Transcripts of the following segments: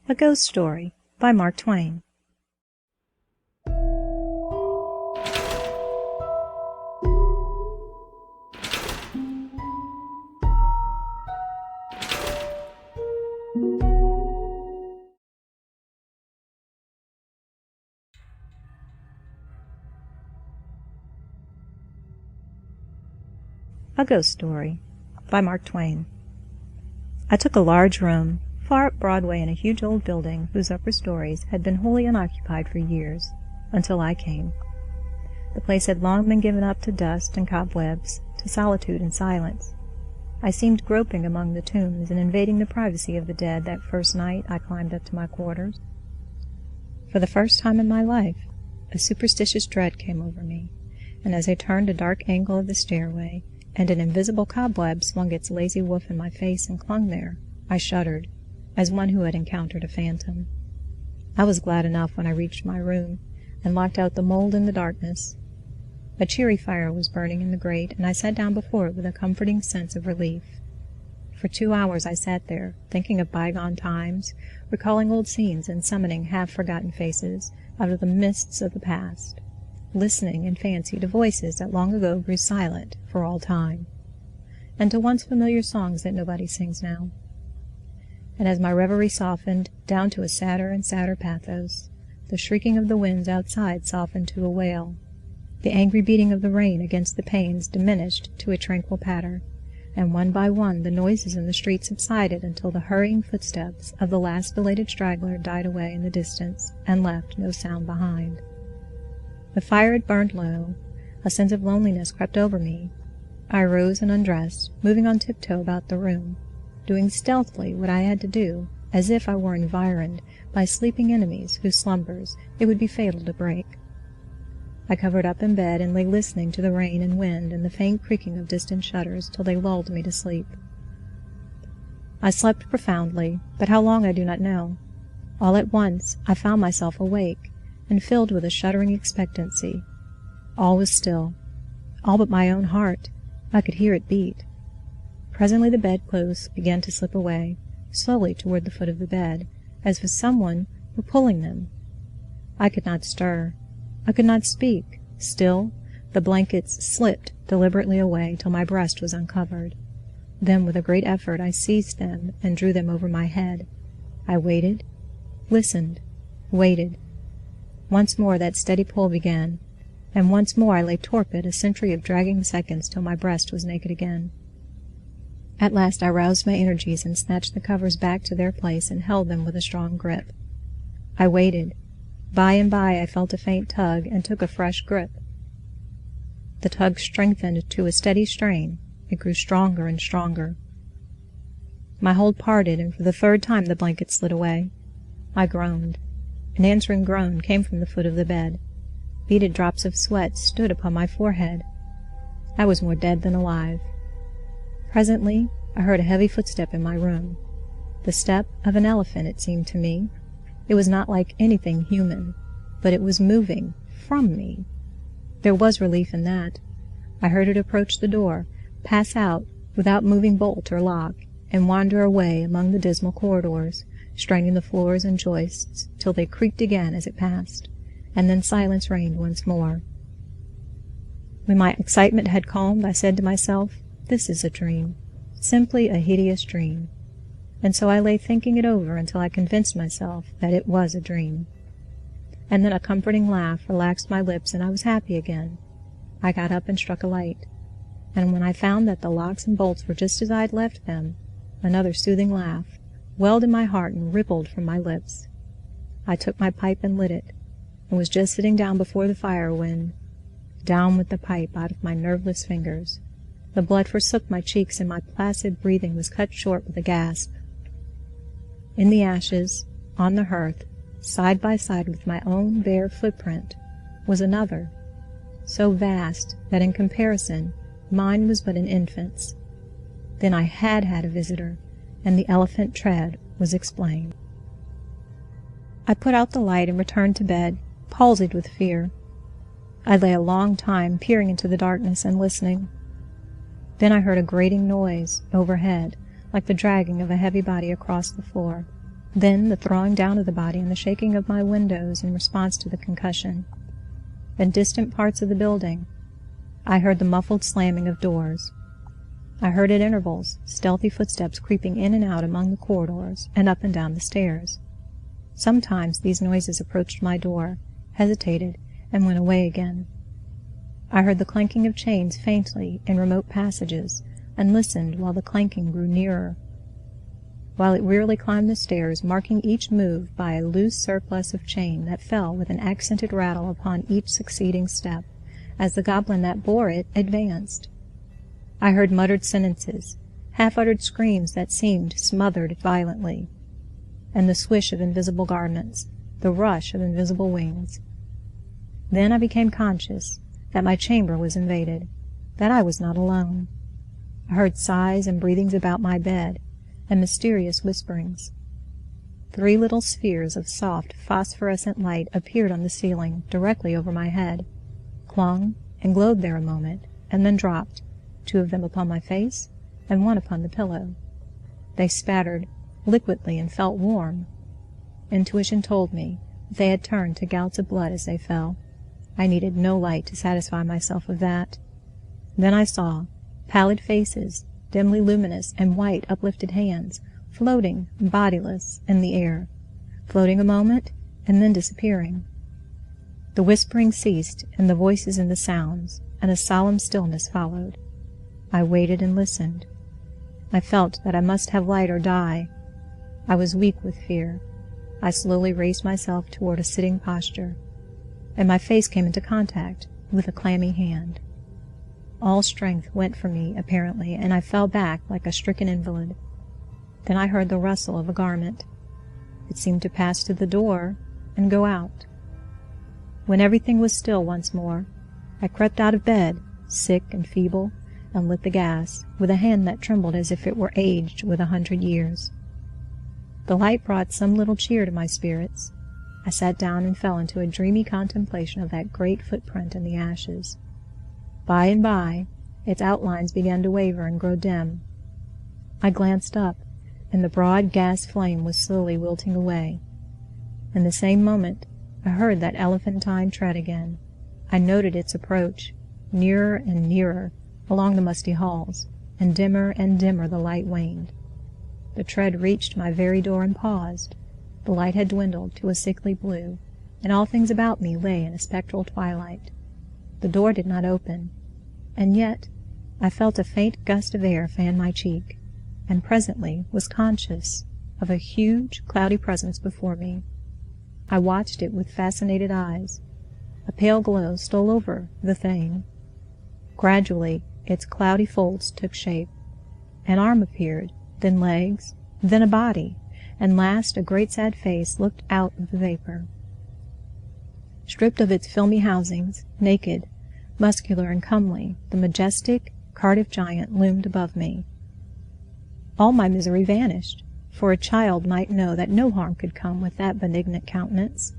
A Ghost Story by Mark Twain. A Ghost Story by Mark Twain. I took a large room, far up Broadway in a huge old building whose upper stories had been wholly unoccupied for years, until I came. The place had long been given up to dust and cobwebs, to solitude and silence. I seemed groping among the tombs and invading the privacy of the dead that first night I climbed up to my quarters. For the first time in my life, a superstitious dread came over me, and as I turned a dark angle of the stairway, and an invisible cobweb swung its lazy woof in my face and clung there, I shuddered, as one who had encountered a phantom. I was glad enough when I reached my room, and locked out the mold in the darkness. A cheery fire was burning in the grate, and I sat down before it with a comforting sense of relief. For 2 hours I sat there, thinking of bygone times, recalling old scenes and summoning half-forgotten faces out of the mists of the past, listening in fancy to voices that long ago grew silent for all time, and to once familiar songs that nobody sings now. And as my reverie softened down to a sadder and sadder pathos, the shrieking of the winds outside softened to a wail, the angry beating of the rain against the panes diminished to a tranquil patter, and one by one the noises in the street subsided until the hurrying footsteps of the last belated straggler died away in the distance and left no sound behind. The fire had burned low. A sense of loneliness crept over me. I rose and undressed, moving on tiptoe about the room, doing stealthily what I had to do, as if I were environed by sleeping enemies whose slumbers it would be fatal to break. I covered up in bed and lay listening to the rain and wind and the faint creaking of distant shutters till they lulled me to sleep. I slept profoundly, but how long I do not know. All at once I found myself awake, and filled with a shuddering expectancy. All was still. All but my own heart. I could hear it beat. Presently the bedclothes began to slip away, slowly toward the foot of the bed, as if someone were pulling them. I could not stir. I could not speak. Still, the blankets slipped deliberately away till my breast was uncovered. Then with a great effort I seized them and drew them over my head. I waited, listened, waited. Once more that steady pull began, and once more I lay torpid a century of dragging seconds till my breast was naked again. At last I roused my energies and snatched the covers back to their place and held them with a strong grip. I waited. By and by I felt a faint tug and took a fresh grip. The tug strengthened to a steady strain. It grew stronger and stronger. My hold parted, and for the third time the blanket slid away. I groaned. An answering groan came from the foot of the bed. Beaded drops of sweat stood upon my forehead. I was more dead than alive. Presently I heard a heavy footstep in my room. The step of an elephant, it seemed to me. It was not like anything human, but it was moving from me. There was relief in that. I heard it approach the door, pass out without moving bolt or lock, and wander away among the dismal corridors, straining the floors and joists till they creaked again as it passed, and then silence reigned once more. When my excitement had calmed, I said to myself, "This is a dream, simply a hideous dream." And so I lay thinking it over until I convinced myself that it was a dream. And then a comforting laugh relaxed my lips, and I was happy again. I got up and struck a light, and when I found that the locks and bolts were just as I had left them, another soothing laugh welled in my heart and rippled from my lips. I took my pipe and lit it, and was just sitting down before the fire when, down with the pipe out of my nerveless fingers. The blood forsook my cheeks, and my placid breathing was cut short with a gasp. In the ashes, on the hearth, side by side with my own bare footprint, was another, so vast that in comparison mine was but an infant's. Then I had had a visitor, and the elephant tread was explained. I put out the light and returned to bed, palsied with fear. I lay a long time peering into the darkness and listening. Then I heard a grating noise overhead, like the dragging of a heavy body across the floor. Then the throwing down of the body and the shaking of my windows in response to the concussion. In distant parts of the building, I heard the muffled slamming of doors. I heard at intervals stealthy footsteps creeping in and out among the corridors and up and down the stairs. Sometimes these noises approached my door, hesitated, and went away again. I heard the clanking of chains faintly in remote passages, and listened while the clanking grew nearer. While it wearily climbed the stairs, marking each move by a loose surplus of chain that fell with an accented rattle upon each succeeding step, as the goblin that bore it advanced. I heard muttered sentences, half-uttered screams that seemed smothered violently, and the swish of invisible garments, the rush of invisible wings. Then I became conscious that my chamber was invaded, that I was not alone. I heard sighs and breathings about my bed, and mysterious whisperings. 3 little spheres of soft phosphorescent light appeared on the ceiling directly over my head, clung and glowed there a moment, and then dropped, 2 of them upon my face, and 1 upon the pillow. They spattered liquidly and felt warm. Intuition told me that they had turned to gouts of blood as they fell. I needed no light to satisfy myself of that. Then I saw pallid faces, dimly luminous, and white uplifted hands, floating, bodiless, in the air, floating a moment, and then disappearing. The whispering ceased, and the voices and the sounds, and a solemn stillness followed. I waited and listened. I felt that I must have light or die. I was weak with fear. I slowly raised myself toward a sitting posture, and my face came into contact with a clammy hand. All strength went from me, apparently, and I fell back like a stricken invalid. Then I heard the rustle of a garment. It seemed to pass to the door and go out. When everything was still once more, I crept out of bed, sick and feeble, and lit the gas, with a hand that trembled as if it were aged with 100 years. The light brought some little cheer to my spirits. I sat down and fell into a dreamy contemplation of that great footprint in the ashes. By and by, its outlines began to waver and grow dim. I glanced up, and the broad gas flame was slowly wilting away. In the same moment, I heard that elephantine tread again. I noted its approach, nearer and nearer, along the musty halls, and dimmer the light waned. The tread reached my very door and paused. The light had dwindled to a sickly blue, and all things about me lay in a spectral twilight. The door did not open, and yet I felt a faint gust of air fan my cheek, and presently was conscious of a huge, cloudy presence before me. I watched it with fascinated eyes. A pale glow stole over the thing. Gradually its cloudy folds took shape. An arm appeared, then legs, then a body, and last a great sad face looked out of the vapor. Stripped of its filmy housings, naked, muscular and comely, the majestic Cardiff giant loomed above me. All my misery vanished, for a child might know that no harm could come with that benignant countenance.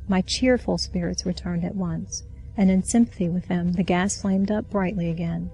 My cheerful spirits returned at once, and in sympathy with them the gas flamed up brightly again.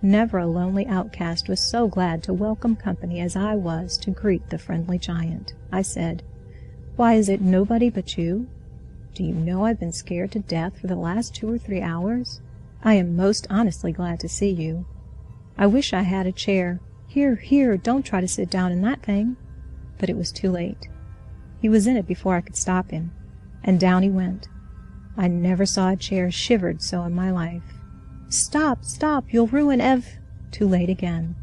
Never a lonely outcast was so glad to welcome company as I was to greet the friendly giant. I said, "Why, is it nobody but you? Do you know I've been scared to death for the last 2 or 3 hours? I am most honestly glad to see you. I wish I had a chair. Here, here, don't try to sit down in that thing." But it was too late. He was in it before I could stop him, and down he went. I never saw a chair shivered so in my life. "Stop, stop, you'll ruin Too late again.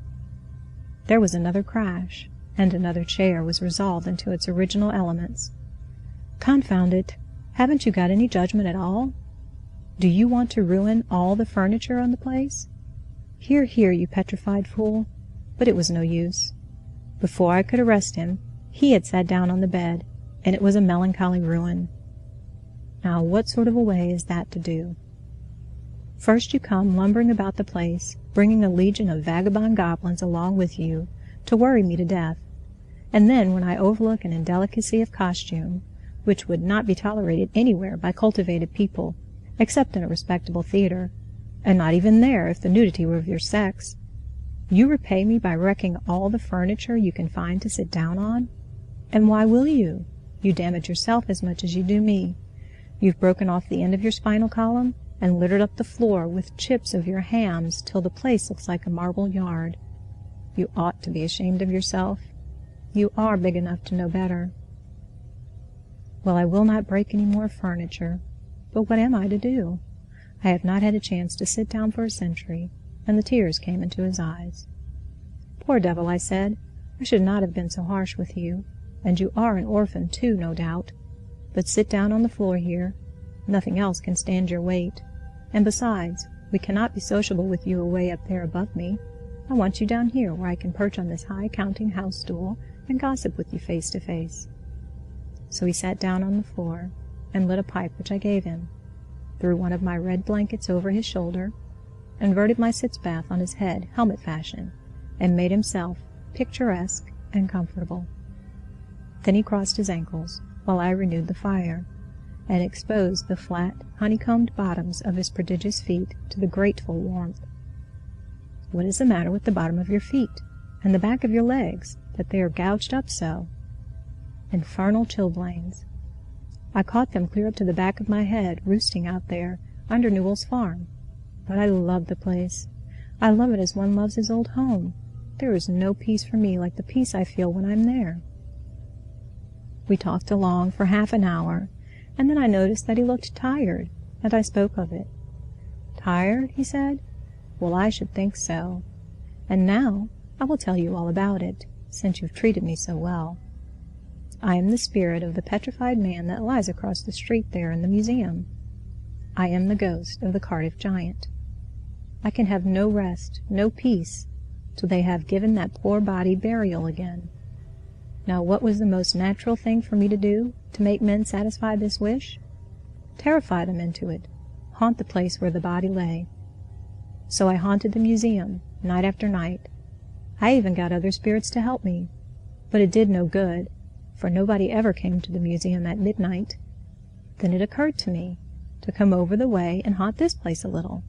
There was another crash, and another chair was resolved into its original elements. "Confound it! Haven't you got any judgment at all? Do you want to ruin all the furniture on the place? Here, here, you petrified fool!" But it was no use. Before I could arrest him, he had sat down on the bed, and it was a melancholy ruin. Now what sort of a way is that to do? First you come lumbering about the place, bringing a legion of vagabond goblins along with you to worry me to death, and then when I overlook an indelicacy of costume, which would not be tolerated anywhere by cultivated people, except in a respectable theatre, and not even there if the nudity were of your sex, you repay me by wrecking all the furniture you can find to sit down on? And why will you? You damage yourself as much as you do me. You've broken off the end of your spinal column and littered up the floor with chips of your hams till the place looks like a marble yard. You ought to be ashamed of yourself. You are big enough to know better. Well, I will not break any more furniture. But what am I to do? I have not had a chance to sit down for a century, and the tears came into his eyes. Poor devil, I said, I should not have been so harsh with you, and you are an orphan too, no doubt. But sit down on the floor here. Nothing else can stand your weight. And besides, we cannot be sociable with you away up there above me. I want you down here where I can perch on this high counting-house stool and gossip with you face to face. So he sat down on the floor and lit a pipe which I gave him, threw one of my red blankets over his shoulder, inverted my sitz-bath on his head, helmet fashion, and made himself picturesque and comfortable. Then he crossed his ankles, while I renewed the fire, and exposed the flat, honeycombed bottoms of his prodigious feet to the grateful warmth. What is the matter with the bottom of your feet, and the back of your legs, that they are gouged up so? Infernal chilblains! I caught them clear up to the back of my head, roosting out there, under Newell's farm. But I love the place. I love it as one loves his old home. There is no peace for me like the peace I feel when I'm there. We talked along for half an hour, and then I noticed that he looked tired, and I spoke of it. Tired? He said. Well, I should think so. And now I will tell you all about it, since you've treated me so well. I am the spirit of the petrified man that lies across the street there in the museum. I am the ghost of the Cardiff giant. I can have no rest, no peace, till they have given that poor body burial again. Now what was the most natural thing for me to do to make men satisfy this wish? Terrify them into it, haunt the place where the body lay. So I haunted the museum, night after night. I even got other spirits to help me, but it did no good, for nobody ever came to the museum at midnight. Then it occurred to me to come over the way and haunt this place a little.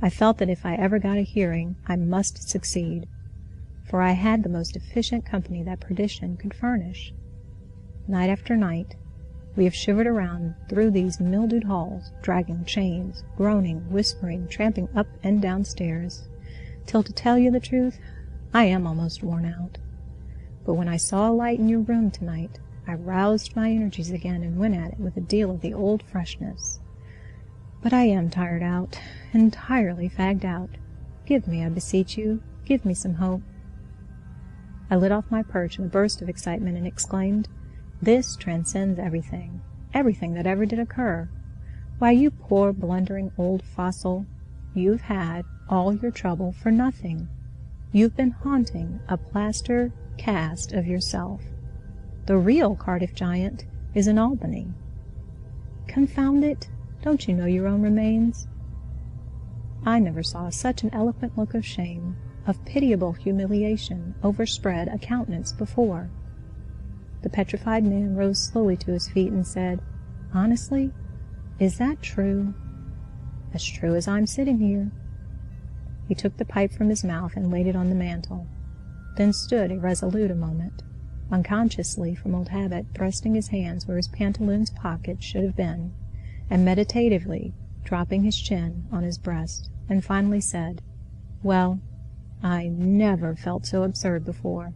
I felt that if I ever got a hearing, I must succeed, for I had the most efficient company that perdition could furnish. Night after night, we have shivered around through these mildewed halls, dragging chains, groaning, whispering, tramping up and down stairs, till, to tell you the truth, I am almost worn out. But when I saw a light in your room tonight, I roused my energies again and went at it with a deal of the old freshness. But I am tired out, entirely fagged out. Give me, I beseech you, give me some hope. I lit off my perch in a burst of excitement and exclaimed, This transcends everything, everything that ever did occur. Why, you poor blundering old fossil, you've had all your trouble for nothing. You've been haunting a plaster cast of yourself. The real Cardiff giant is in Albany. Confound it! Don't you know your own remains? I never saw such an eloquent look of shame, of pitiable humiliation, overspread a countenance before. The petrified man rose slowly to his feet and said, Honestly, is that true? As true as I'm sitting here. He took the pipe from his mouth and laid it on the mantel, then stood irresolute a moment, unconsciously from old habit thrusting his hands where his pantaloons' pockets should have been, and meditatively dropping his chin on his breast, and finally said, Well, I never felt so absurd before.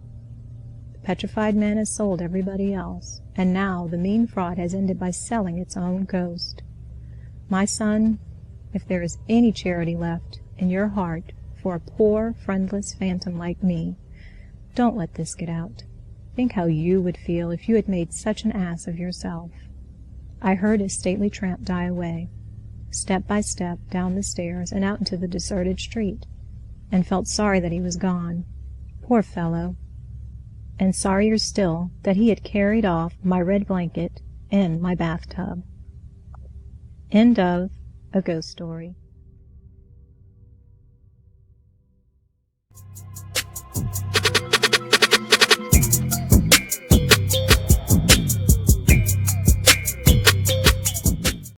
The petrified man has sold everybody else, and now the mean fraud has ended by selling its own ghost. My son, if there is any charity left in your heart for a poor, friendless phantom like me, don't let this get out. Think how you would feel if you had made such an ass of yourself. I heard his stately tramp die away, step by step down the stairs and out into the deserted street, and felt sorry that he was gone. Poor fellow! And sorrier still that he had carried off my red blanket in my bathtub. End of A Ghost Story.